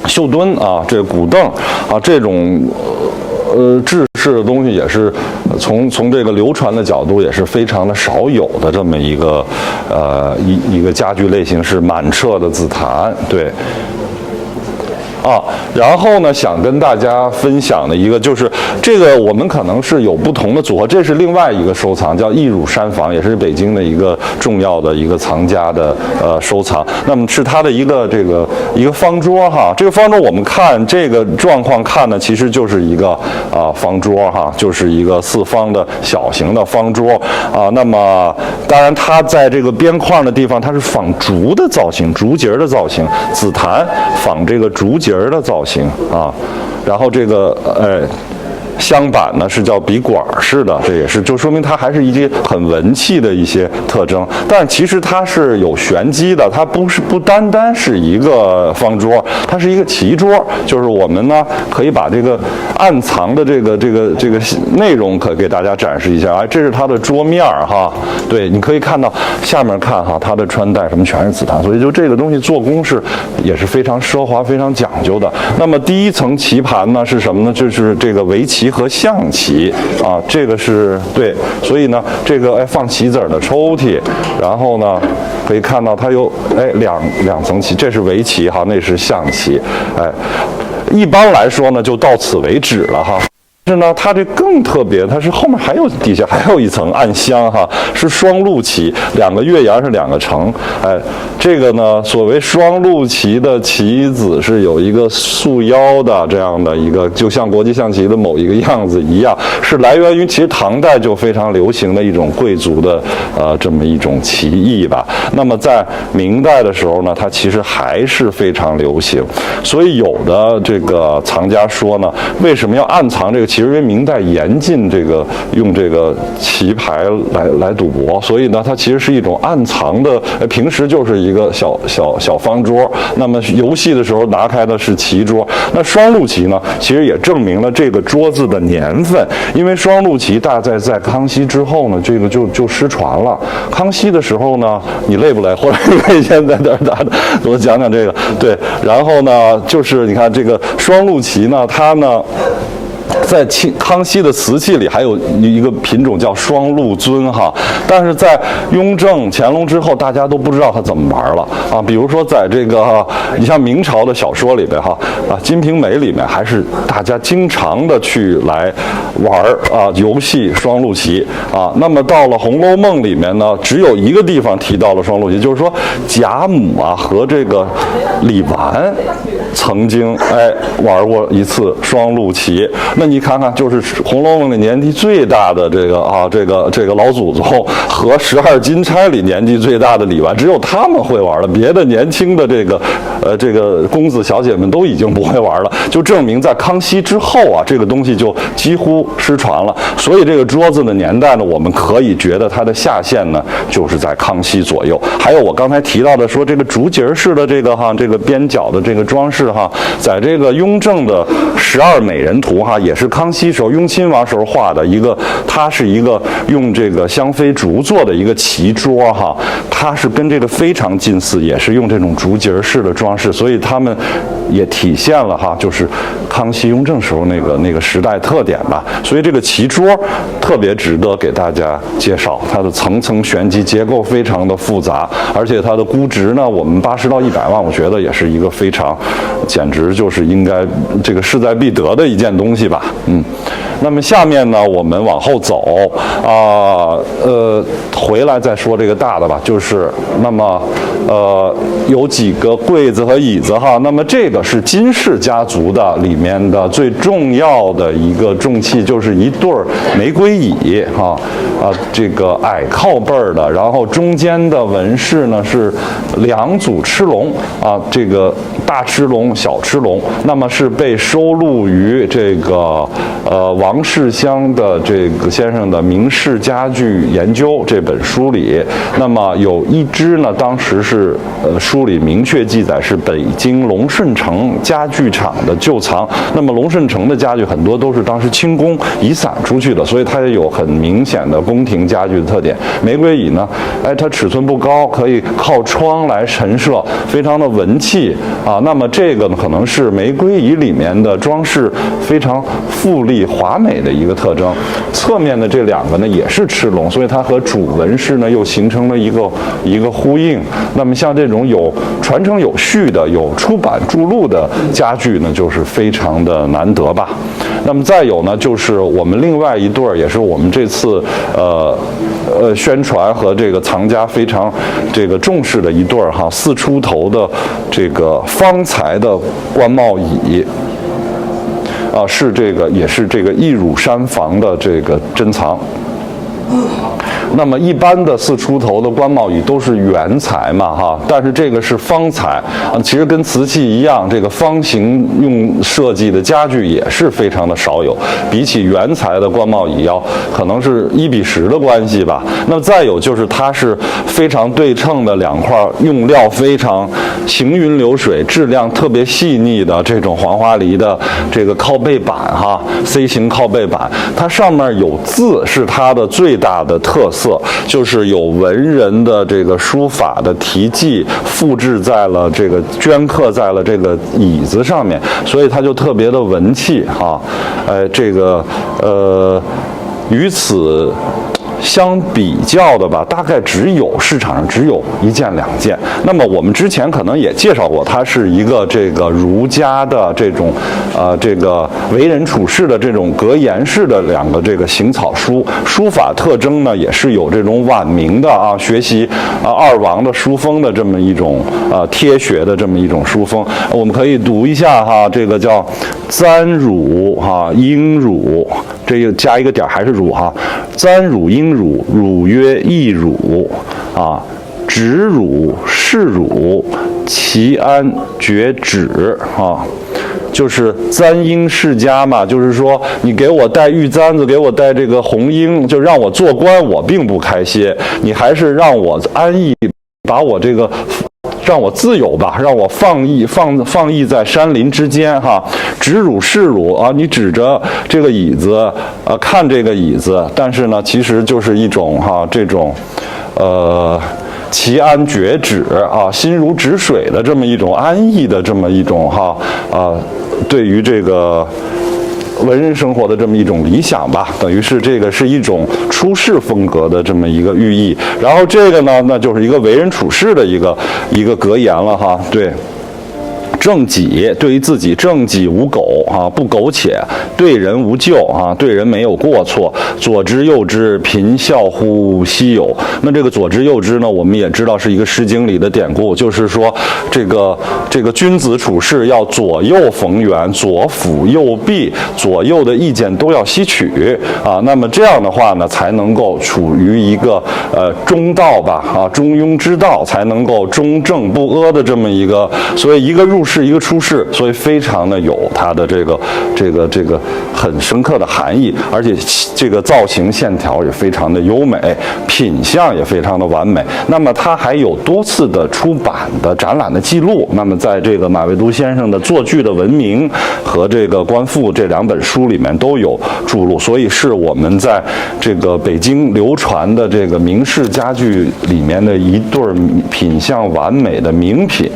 绣墩这个古凳这种制式的东西也是从这个流传的角度也是非常的少有的这么一个一个家具类型，是满彻的紫檀。对。然后呢，想跟大家分享的一个就是这个，我们可能是有不同的组合，这是另外一个收藏，叫义乳山房，也是北京的一个重要的一个藏家的收藏。那么是它的一个方桌这个方桌我们看这个状况看呢，其实就是一个方桌就是一个4方的小型的方桌那么当然它在这个边框的地方，它是仿竹的造型，竹节的造型，紫檀仿这个竹节的造型然后这个镶板呢是叫笔管式的，这也是就说明它还是一些很文气的一些特征，但其实它是有玄机的，它不单单是一个方桌，它是一个棋桌，就是我们呢可以把这个暗藏的这个内容可给大家展示一下这是它的桌面对，你可以看到下面看它的穿戴什么全是紫檀，所以就这个东西做工也是非常奢华、非常讲究的。那么第一层棋盘呢是什么呢？就是这个围棋和象棋这个是对，所以呢这个放棋子的抽屉，然后呢可以看到它有两层棋，这是围棋那是象棋一般来说呢就到此为止了但是呢，它这更特别，它是后面底下还有一层暗箱是双陆棋，2个月牙是2个城，这个呢，所谓双陆棋的棋子是有一个束腰的这样的一个，就像国际象棋的某一个样子一样，是来源于其实唐代就非常流行的一种贵族的这么一种棋艺吧。那么在明代的时候呢，它其实还是非常流行，所以有的这个藏家说呢，为什么要暗藏这个其实因为明代严禁这个用这个棋牌来赌博，所以呢，它其实是一种暗藏的，平时就是一个小方桌，那么游戏的时候拿开的是棋桌。那双陆棋呢，其实也证明了这个桌子的年份，因为双陆棋大概在康熙之后呢，这个就失传了。康熙的时候呢，你累不累？或者你现在这打的，我讲讲这个。对，然后呢，就是你看这个双陆棋呢，它呢，在康熙的瓷器里还有一个品种叫双陆尊哈，但是在雍正、乾隆之后，大家都不知道它怎么玩了啊。比如说在这个你像明朝的小说里边哈《金瓶梅》里面，还是大家经常的去来玩游戏双陆棋啊。那么到了《红楼梦》里面呢，只有一个地方提到了双陆棋，就是说贾母和这个李纨曾经玩过一次双陆棋。那你看看，就是《红楼梦》里年纪最大的这个老祖宗和12金钗里年纪最大的李纨，只有他们会玩了，别的年轻的这个公子小姐们都已经不会玩了，就证明在康熙之后啊，这个东西就几乎失传了。所以这个桌子的年代呢，我们可以觉得它的下限呢，就是在康熙左右。还有我刚才提到的说这个竹节式的这个边角的这个装饰在这个雍正的12美人图也是康熙时候雍亲王时候画的一个，它是一个用这个香妃竹做的一个棋桌它是跟这个非常近似，也是用这种竹节式的装饰，所以他们也体现了就是康熙雍正时候那个时代特点吧。所以这个棋桌特别值得给大家介绍，它的层层玄机，结构非常的复杂，而且它的估值呢，我们80到100万，我觉得也是一个非常，简直就是应该这个势在必得的一件东西吧。那么下面呢，我们往后走回来再说这个大的吧，就是那么有几个柜子和椅子那么这个是金氏家族的里面的最重要的一个重器，就是一对玫瑰椅这个矮靠背的，然后中间的纹饰呢是2组螭龙这个大螭龙、小螭龙，那么是被收录于这个王世襄的这个先生的《明式家具研究》这本书里。那么有一只呢，当时是书里明确记载是北京龙顺城家具厂的旧藏。那么龙顺城的家具很多都是当时清宫移散出去的，所以它也有很明显的宫廷家具的特点。玫瑰椅呢，它尺寸不高，可以靠窗来陈设，非常的文气那么这个呢，可能是玫瑰椅里面的装饰非常富丽华美的一个特征。侧面的这2个呢也是螭龙，所以它和主纹饰呢又形成了一个呼应。那么像这种有传承有序的、有出版注录的家具呢，就是非常的难得吧。那么再有呢，就是我们另外一对也是我们这次宣传和这个藏家非常这个重视的一对4出头的这个方材的官帽椅。是这个也是这个义乳山房的这个珍藏。那么一般的4出头的官帽椅都是圆材嘛但是这个是方材其实跟瓷器一样，这个方形用设计的家具也是非常的少有，比起圆材的官帽椅可能是1:10的关系吧。那么再有就是它是非常对称的2块用料非常行云流水、质量特别细腻的这种黄花梨的这个靠背板C 型靠背板，它上面有字是它的最大的特色，就是有文人的这个书法的题记复制在了这个镌刻在了这个椅子上面，所以它就特别的文气这个与此相比较的吧，大概市场上只有1件2件。那么我们之前可能也介绍过，它是一个这个儒家的这种这个为人处事的这种格言式的2个这个行草书，书法特征呢也是有这种晚明的学习二王的书风的这么一种贴学的这么一种书风。我们可以读一下这个叫簪乳英乳，这个加一个点还是乳簪乳英乳，乳曰义乳直乳是乳，其安绝止就是簪缨世家嘛，就是说你给我戴玉簪子，给我戴这个红缨，就让我做官，我并不开心，你还是让我安逸，把我这个。让我自由吧，让我放逸在山林之间哈。指汝视汝啊，你指着这个椅子，看这个椅子，但是呢，其实就是一种这种，其安绝止啊，心如止水的这么一种安逸的这么一种对于这个。文人生活的这么一种理想吧，等于是这个是一种出世风格的这么一个寓意。然后这个呢，那就是一个为人处事的一个格言了哈。对，正己，对于自己正己无苟不苟且，对人无咎对人没有过错。左之右之，贫孝乎稀有。那这个左之右之呢，我们也知道是一个《诗经》里的典故，就是说这个君子处事要左右逢源，左辅右弼，左右的意见都要吸取那么这样的话呢，才能够处于一个中道吧中庸之道，才能够中正不阿的这么一个。所以一个入世，一个出世，所以非常的有它的这个很深刻的含义，而且这个造型线条也非常的优美，品相也非常的完美。那么它还有多次的出版的展览的记录。那么在这个马未都先生的《作剧的文明》和这个《观复》这2本书里面都有注录，所以是我们在这个北京流传的这个名式家具里面的一对品相完美的名品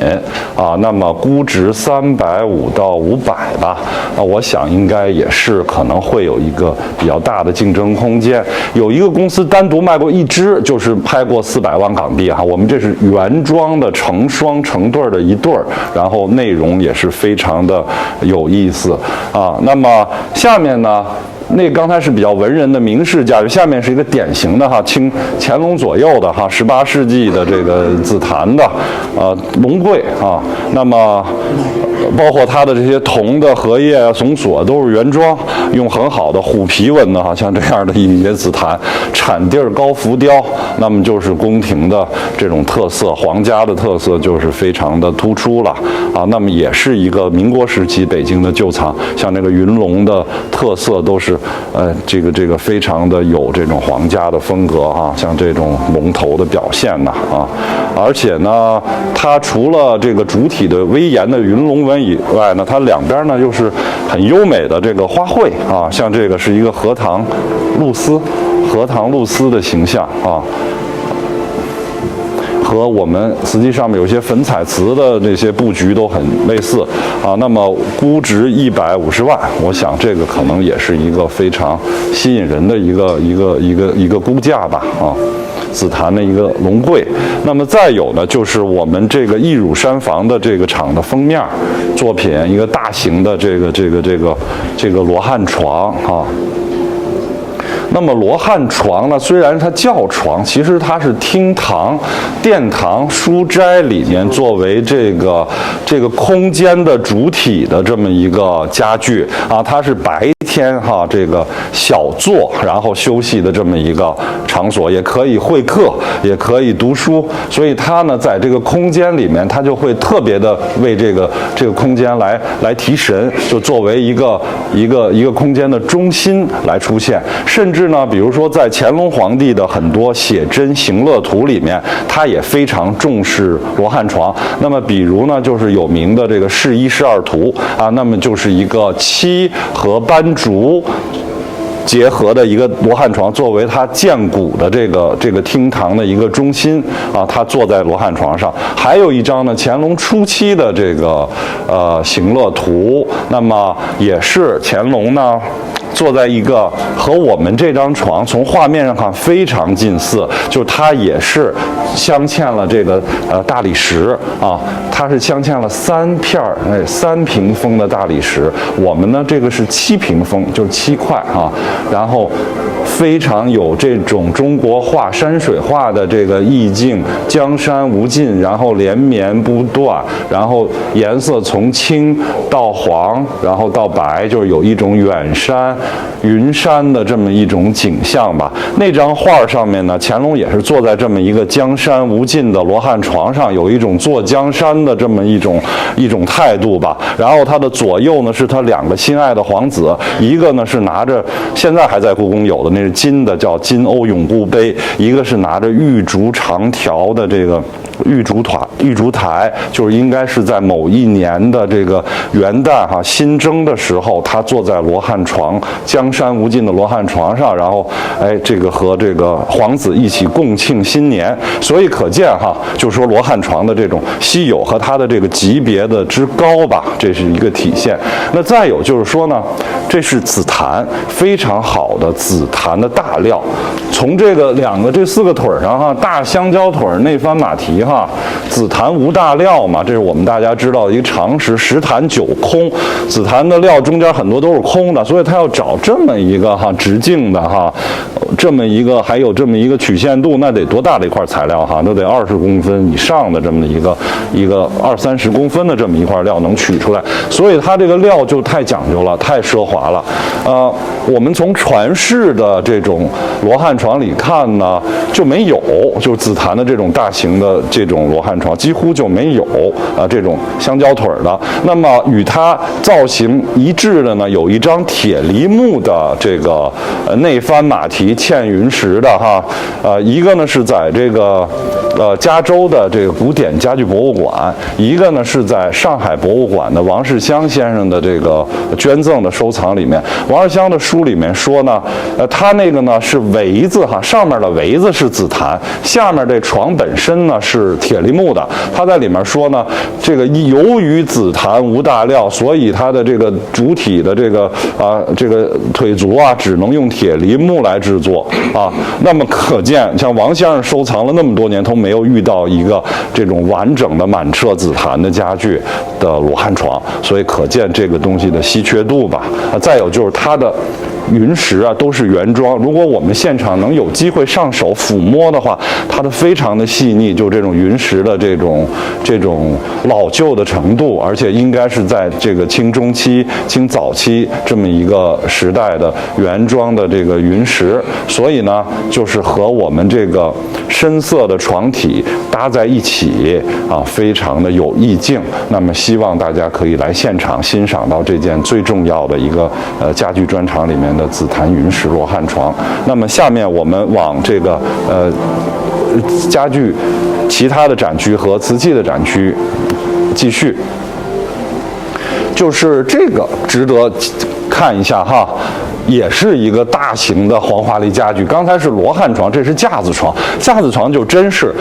那么估值350到500吧我想应该也是可能会有一个比较大的竞争空间。有一个公司单独卖过一只，就是拍过400万港币我们这是原装的成双成对的一对儿，然后内容也是非常的有意思那么下面呢？那刚才是比较文人的名士家具，下面是一个典型的乾隆左右的18世纪的这个紫檀的龙柜那么包括它的这些铜的荷叶松锁都是原装，用很好的虎皮纹的像这样的一些紫檀，产地高浮雕，那么就是宫廷的这种特色，皇家的特色就是非常的突出了那么也是一个民国时期北京的旧藏，像这个云龙的特色都是这个非常的有这种皇家的风格像这种龙头的表现而且呢，它除了这个主体的威严的云龙纹以外呢，它两边呢又是很优美的这个花卉像这个是一个荷塘露丝的形象和我们瓷器上面有些粉彩瓷的这些布局都很类似那么估值150万，我想这个可能也是一个非常吸引人的一个估价吧紫檀的一个龙柜。那么再有呢，就是我们这个益汝山房的这个厂的封面作品，一个大型的这个罗汉床那么罗汉床呢，虽然它叫床，其实它是厅堂、殿堂、书斋里面作为这个空间的主体的这么一个家具它是白天这个小坐然后休息的这么一个场所，也可以会客，也可以读书，所以它呢在这个空间里面，它就会特别的为这个空间来提神，就作为一个空间的中心来出现。甚至呢，比如说在乾隆皇帝的很多写真行乐图里面，他也非常重视罗汉床。那么比如呢，就是有名的这个试一试二图那么就是一个漆和斑竹结合的一个罗汉床，作为他建古的这个厅堂的一个中心他坐在罗汉床上。还有一张呢，乾隆初期的这个行乐图，那么也是乾隆呢坐在一个和我们这张床从画面上看非常近似，就是它也是镶嵌了这个大理石它是镶嵌了3片3屏风的大理石。我们呢这个是7屏风，就是7块然后非常有这种中国画山水画的这个意境，江山无尽，然后连绵不断，然后颜色从青到黄，然后到白，就是有一种远山云山的这么一种景象吧。那张画上面呢，乾隆也是坐在这么一个江山无尽的罗汉床上，有一种坐江山的这么一种态度吧。然后他的左右呢是他两个心爱的皇子，一个呢是拿着现在还在故宫有的那是金的叫金瓯永固杯，一个是拿着玉竹长条的这个玉竹台，就是应该是在某一年的这个元旦新征的时候，他坐在罗汉床，江山无尽的罗汉床上，然后这个和这个皇子一起共庆新年。所以可见就是说罗汉床的这种稀有和它的这个级别的之高吧，这是一个体现。那再有就是说呢，这是紫檀，非常好的紫檀的大料。从这四个腿上大香蕉腿内翻马蹄紫檀无大料嘛，这是我们大家知道的一个常识。十檀九空，紫檀的料中间很多都是空的，所以他要找这么一个直径的这么一个还有这么一个曲线度，那得多大的一块材料都得20公分以上的这么一个20-30公分的这么一块料能取出来，所以它这个料就太讲究了，太奢华了。我们从传世的这种罗汉床里看呢，就没有，就是紫檀的这种大型的这种罗汉床几乎就没有这种香蕉腿的。那么与它造型一致的呢，有一张铁梨木的这个内翻马蹄嵌云石的一个呢是在这个加州的这个古典家具博物馆，一个呢是在上海博物馆的王世襄先生的这个捐赠的收藏里面。王世襄的书里面说呢，他那个呢是围子上面的围子是紫檀，下面这床本身呢是铁梨木的。他在里面说呢，这个由于紫檀无大料，所以它的这个主体的这个腿足只能用铁梨木来制作那么可见，像王先生收藏了那么多年，都没有遇到一个这种完整的满彻紫檀的家具的罗汉床，所以可见这个东西的稀缺度吧。再有就是它的云石都是原装，如果我们现场能有机会上手抚摸的话，它的非常的细腻，就这种云石的这种老旧的程度，而且应该是在这个清中期、清早期这么一个时代的原装的这个云石，所以呢，就是和我们这个深色的床体搭在一起非常的有意境。那么希望大家可以来现场欣赏到这件最重要的一个家具专场里面的紫檀云石罗汉床。那么下面我们往这个家具其他的展区和瓷器的展区继续，就是这个值得看一下也是一个大型的黄花梨家具。刚才是罗汉床，这是架子床。架子床就真是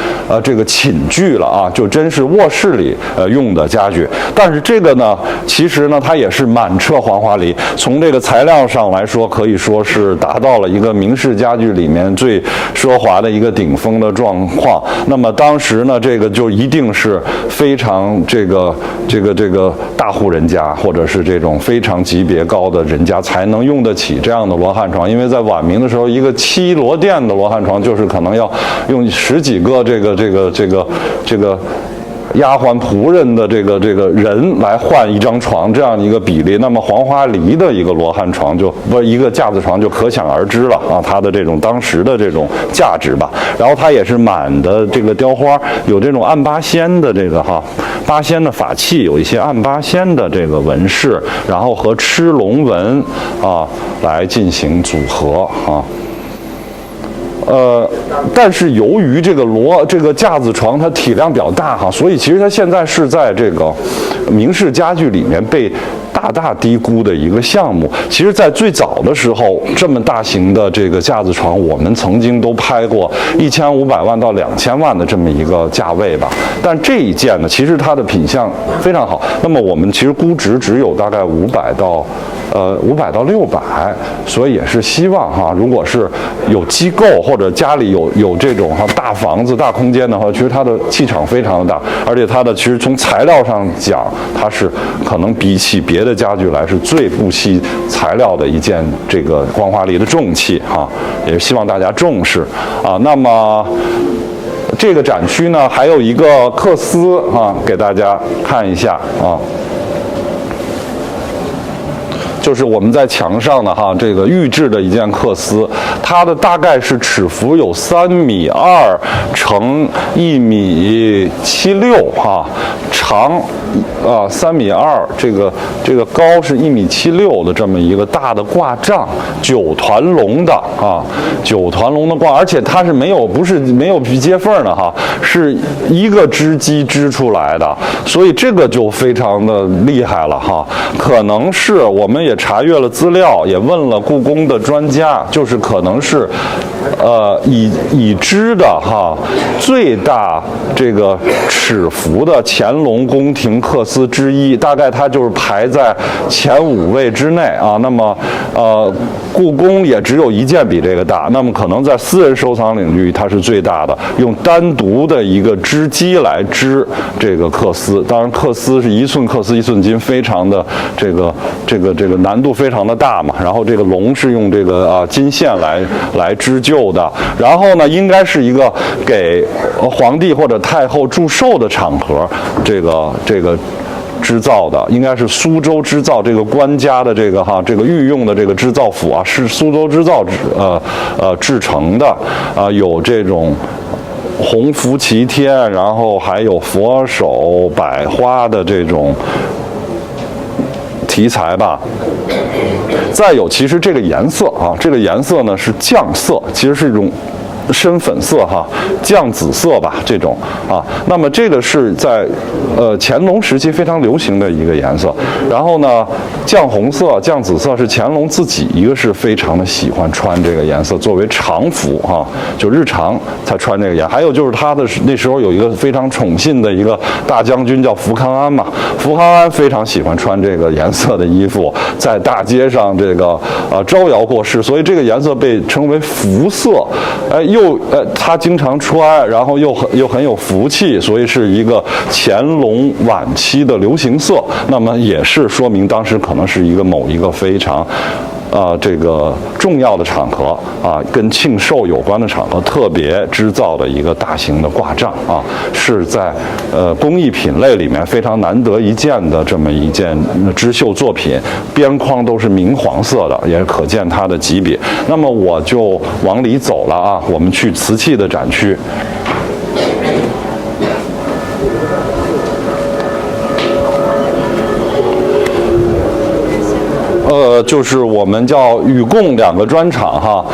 这个寝具了就真是卧室里用的家具。但是这个呢，其实呢它也是满彻黄花梨，从这个材料上来说，可以说是达到了一个明式家具里面最奢华的一个顶峰的状况。那么当时呢，这个就一定是非常这个大户人家，或者是这种非常级别高的人家才能用得起这样的罗汉床。因为在晚明的时候，一个7罗甸的罗汉床就是可能要用10几个这个丫鬟仆人的这个人来换一张床，这样一个比例。那么黄花梨的一个罗汉床一个架子床就可想而知了它的这种当时的这种价值吧。然后它也是满的这个雕花，有这种按八仙的这个八仙的法器，有一些按八仙的这个纹饰，然后和螭龙纹来进行组合但是由于这个架子床它体量比较大所以其实它现在是在这个明式家具里面被大低估的一个项目。其实在最早的时候，这么大型的这个架子床，我们曾经都拍过1500万到2000万的这么一个价位吧。但这一件呢，其实它的品相非常好，那么我们其实估值只有大概500到600，所以也是希望如果是有机构或者家里有这种大房子大空间的话，其实它的气场非常的大，而且它的其实从材料上讲，它是可能比起别的的家具来是最不惜材料的一件这个光华丽的重器啊，也是希望大家重视啊。那么这个展区呢，还有一个克斯啊，给大家看一下啊。就是我们在墙上的这个预制的一件克斯，它的大概是尺幅有3.2米乘1.76米长3.2米，这个高是1.76米的这么一个大的挂帐，9团龙的9团龙的挂，而且它是不是没有接缝的是一个织机织出来的，所以这个就非常的厉害了可能是我们也查阅了资料，也问了故宫的专家，就是可能是已知的最大这个尺幅的乾隆宫廷克斯之一，大概它就是排在前5位之内那么故宫也只有一件比这个大，那么可能在私人收藏领域它是最大的，用单独的一个织机来织这个克斯，当然克斯是1寸克斯1寸金，非常的这个难度非常的大嘛。然后这个龙是用这个金线来织就的，然后呢应该是一个给皇帝或者太后祝寿的场合，这个织造的，应该是苏州织造这个官家的这个御用的这个织造府是苏州织造制成的有这种鸿福齐天，然后还有佛手百花的这种题材吧。再有，其实这个颜色这个颜色呢是酱色，其实是一种深粉色酱紫色吧这种那么这个是在乾隆时期非常流行的一个颜色。然后呢，酱红色、酱紫色是乾隆自己一个是非常的喜欢穿这个颜色作为常服就日常他穿这个颜。还有就是他的那时候有一个非常宠信的一个大将军叫福康安嘛，福康安非常喜欢穿这个颜色的衣服，在大街上这个招摇过市，所以这个颜色被称为福色。他经常穿，然后又很有福气，所以是一个乾隆晚期的流行色。那么也是说明当时可能是某一个非常这个重要的场合跟庆寿有关的场合特别织造的一个大型的挂帐是在工艺品类里面非常难得一见的这么一件织绣作品，边框都是明黄色的，也可见它的级别。那么我就往里走了我们去瓷器的展区。就是我们叫禹贡2个专场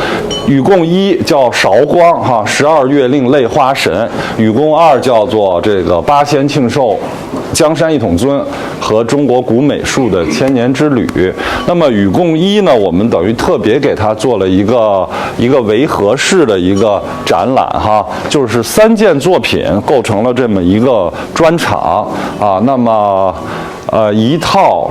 禹贡1叫韶光12月令类花神，禹贡2叫做这个8仙庆寿江山一统尊和中国古美术的千年之旅。那么禹贡1呢，我们等于特别给它做了一个围合式的一个展览就是3件作品构成了这么一个专场那么一套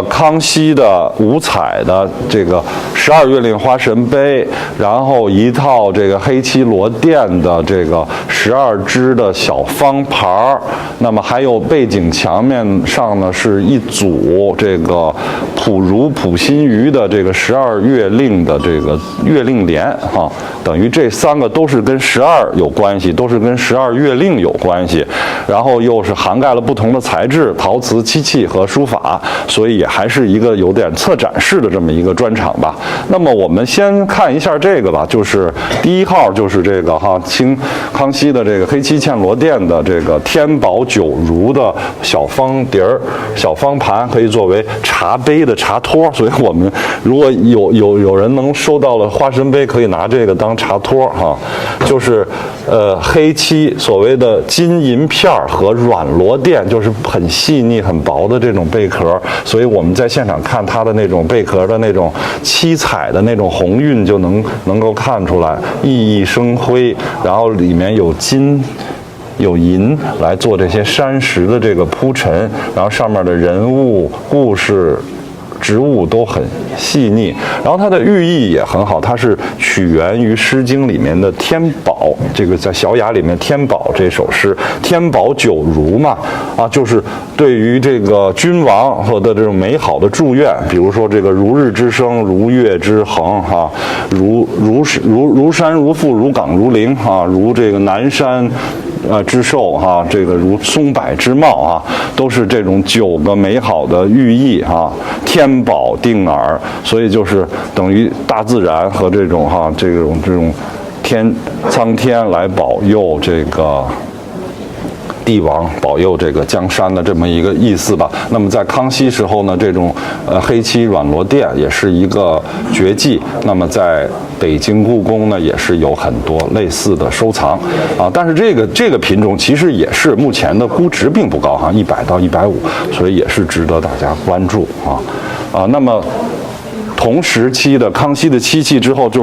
康熙的5彩的这个12月令花神杯，然后一套这个黑漆罗甸的这个12只的小方牌那么还有背景墙面上呢是一组这个普如普心鱼的这个12月令的这个月令联等于这3个都是跟12有关系，都是跟12月令有关系，然后又是涵盖了不同的材质，陶瓷、漆器和书法，所以也还是一个有点策展式的这么一个专场吧。那么我们先看一下这个吧，就是第1号就是这个康熙的这个黑漆嵌罗甸的这个天宝9如的小方碟儿、小方盘，可以作为茶杯的茶托，所以我们如果有人能收到了花神杯，可以拿这个当茶托就是黑漆所谓的金银片和软罗甸，就是很细腻很薄的这种贝壳，所以我们在现场看它的那种贝壳的那种七彩的那种红晕，就能够看出来熠熠生辉，然后里面有金有银来做这些山石的这个铺陈，然后上面的人物故事植物都很细腻，然后它的寓意也很好，它是取源于《诗经》里面的天宝，这个在《小雅》里面天宝这首诗，天宝九如嘛，就是对于这个君王和的这种美好的祝愿，比如说这个如日之升，如月之恒，如山如覆，如岗如陵，如这个南山之寿，这个如松柏之茂，都是这种9个美好的寓意，天宝定耳，所以就是等于大自然和这种苍天来保佑这个帝王，保佑这个江山的这么一个意思吧。那么在康熙时候呢，这种黑漆软罗钿也是一个绝技。那么在北京故宫呢，也是有很多类似的收藏但是这个品种其实也是目前的估值并不高100到150，所以也是值得大家关注那么同时期的康熙的漆器之后就是